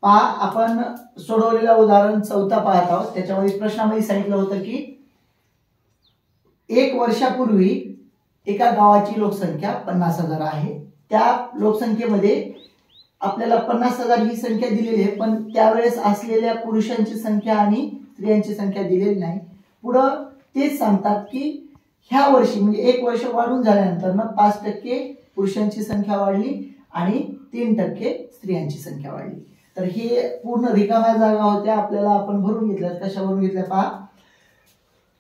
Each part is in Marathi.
पहा, आपण सोडवलेलं उदाहरण 4 पाहत आहोत. त्याच्यामध्ये प्रश्नामध्ये सांगितलं होतं की 1 वर्षापूर्वी एका गावाची लोकसंख्या 50,000 आहे. त्या लोकसंख्येमध्ये आपल्याला 50,000 ही संख्या दिलेली आहे, पण त्यावेळेस असलेल्या पुरुषांची संख्या आणि स्त्रियांची संख्या दिलेली नाही. पुढं तेच सांगतात की ह्या वर्षी म्हणजे 1 वर्ष वाढून झाल्यानंतर 5% पुरुषांची संख्या वाढली आणि 3% स्त्रियांची संख्या वाढली. तर हे पूर्ण रिकाम्या जागा होत्या, आपल्याला आपण भरून घेतल्या. कशा भरून घेतल्या पहा.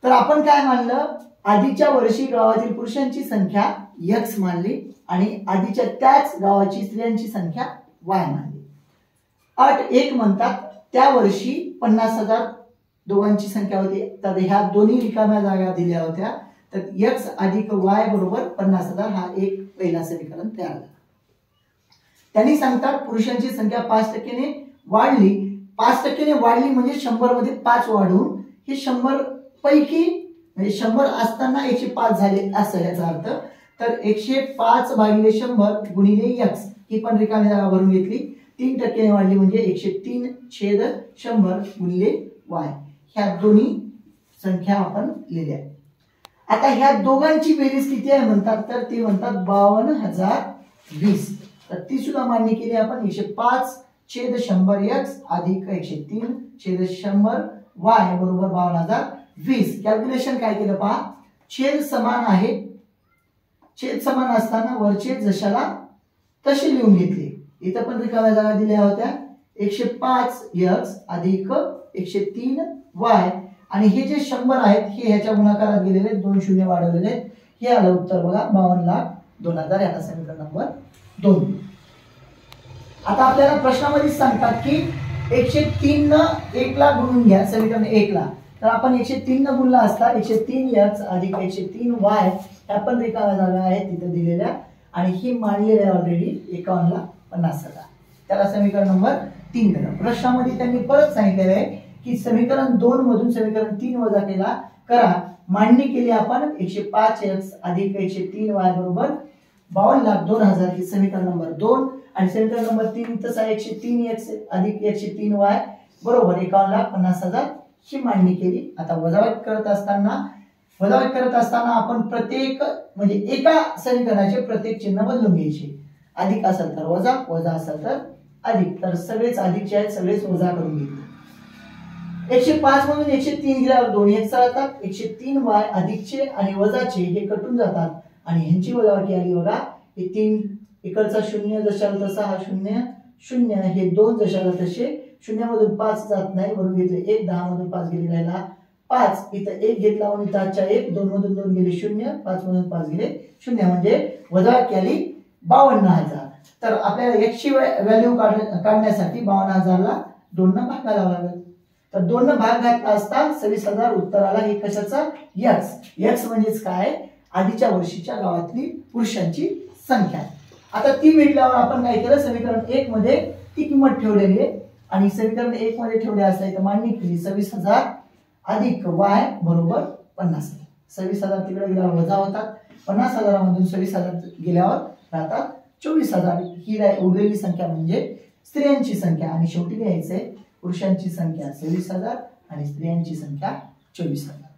तर आपण काय मानलं, आधीच्या वर्षी गावातील पुरुषांची संख्या x मानली आणि आधीच्या त्याच गावाची स्त्रियांची संख्या y मानली. अट 1 म्हणतात त्या वर्षी 50,000 दोघांची संख्या होती. तर ह्या दोन्ही रिकाम्या जागा दिल्या होत्या. तर x अधिक y बरोबर 50,000 हा एक पहिला समीकरण तयार झाला. त्यांनी सांगतात पुरुषांची संख्या 5% ने वाढली. 5% ने वाढली म्हणजे 100 मध्ये 5 वाढून हे 100 पैकी म्हणजे 100 असताना 105 झाले असं याचा अर्थ. तर 105 भागिले 100 गुणिले x ही पण रिकामी जागा भरून घेतली. 3% ने वाढली म्हणजे 103/100 गुणिले y. ह्या दोन्ही संख्या आपण लिहिल्या. आता ह्या दोघांची बेरीज किती आहे म्हणतात, तर ते म्हणतात 52,020. तर ती सुद्धा मान्य केली आपण. 105/100x अधिक 103/100 y बरोबर 52,020. कॅल्क्युलेशन काय केलं पहा. छेद समान आहे, छेद समान असताना वरचे जशाला तसे लिहून घेतले. इथं पण रिकाम्या जागा दिल्या होत्या. 105x अधिक 103y आणि हे जे 100 आहेत हे ह्याच्या गुणाकारात गेलेले, 2 शून्य वाढवलेले. हे आलं उत्तर बघा 52,02,000. याचा समीकरण नंबर 2. आता आपल्याला प्रश्नामध्ये सांगतात की 103 न 1 ला गुणून घ्या समीकरण 1 ला. तर आपण 103 न गुणला असता 103x अधिक 103y ह्या पण रिकाम्या जागा आहेत तिथे दिलेल्या आणि ही मांडलेली आहे ऑलरेडी 51 ला 50,000. त्याला समीकरण नंबर 3 करा. प्रश्नामध्ये त्यांनी परत सांगितलेलं आहे की समीकरण 2 मधून समीकरण 3 वजा केला करा. मांडणी केली आपण 105x अधिक 103y बरोबर 52,02,000 ही समीकरण नंबर 2 आणि समीकरण नंबर 3 तसा 103x अधिक 103y बरोबर 51,50,000 ही मांडणी केली. आता वजाबाकी करत असताना आपण प्रत्येक म्हणजे एका समीकरणाचे प्रत्येक चिन्ह बदलून घ्यायचे. अधिक असेल तर वजा, वजा असेल तर अधिक. तर सगळेच अधिकचे आहेत, सगळेच वजा करून घेतले. 105 मधून 103 गेल्यावर दोन्ही एक राहतात. 103y अधिकचे आणि वजाचे हे कटून जातात आणि ह्यांची वजाबाकी आली बघा. हे 3 इकडचा 0 जशाला तसा हा 0 0 हे 2 जशाला तसे. 0 मधून 5 जात नाही, वरून घेतले 1. 10 मधून 5 गेले राहिला 5. इथं 1 घेतला आणि इथं 1. 2 मधून 2 गेले 0. 5 मधून 5 गेले 0 म्हणजे वजाबाकी आली 52,000. तर आपल्याला x ची व्हॅल्यू काढण्यासाठी 52,000 ला 2 ने भाग घालावा लागेल. तर 2 ने भाग घातला असता 26,000 उत्तर आला. हे कशाचा x म्हणजेच काय, आधीच्या वर्षीच्या गावातली पुरुषांची संख्या. आता ती भेटल्यावर आपण काय केलं, समीकरण 1 मध्ये ती किंमत ठेवलेली आहे आणि समीकरण 1 मध्ये ठेवले असता इथं मांडणी केली. 26,000 अधिक y बरोबर 50,000. 26,000 तिकडे गेल्यावर वजा होतात. 50,000 मधून 26,000 गेल्यावर राहतात 24,000. ही उरलेली संख्या म्हणजे स्त्रियांची संख्या आणि शेवटी लिहायचंय पुरुषांची संख्या 26,000 आणि स्त्रियांची संख्या 24,000.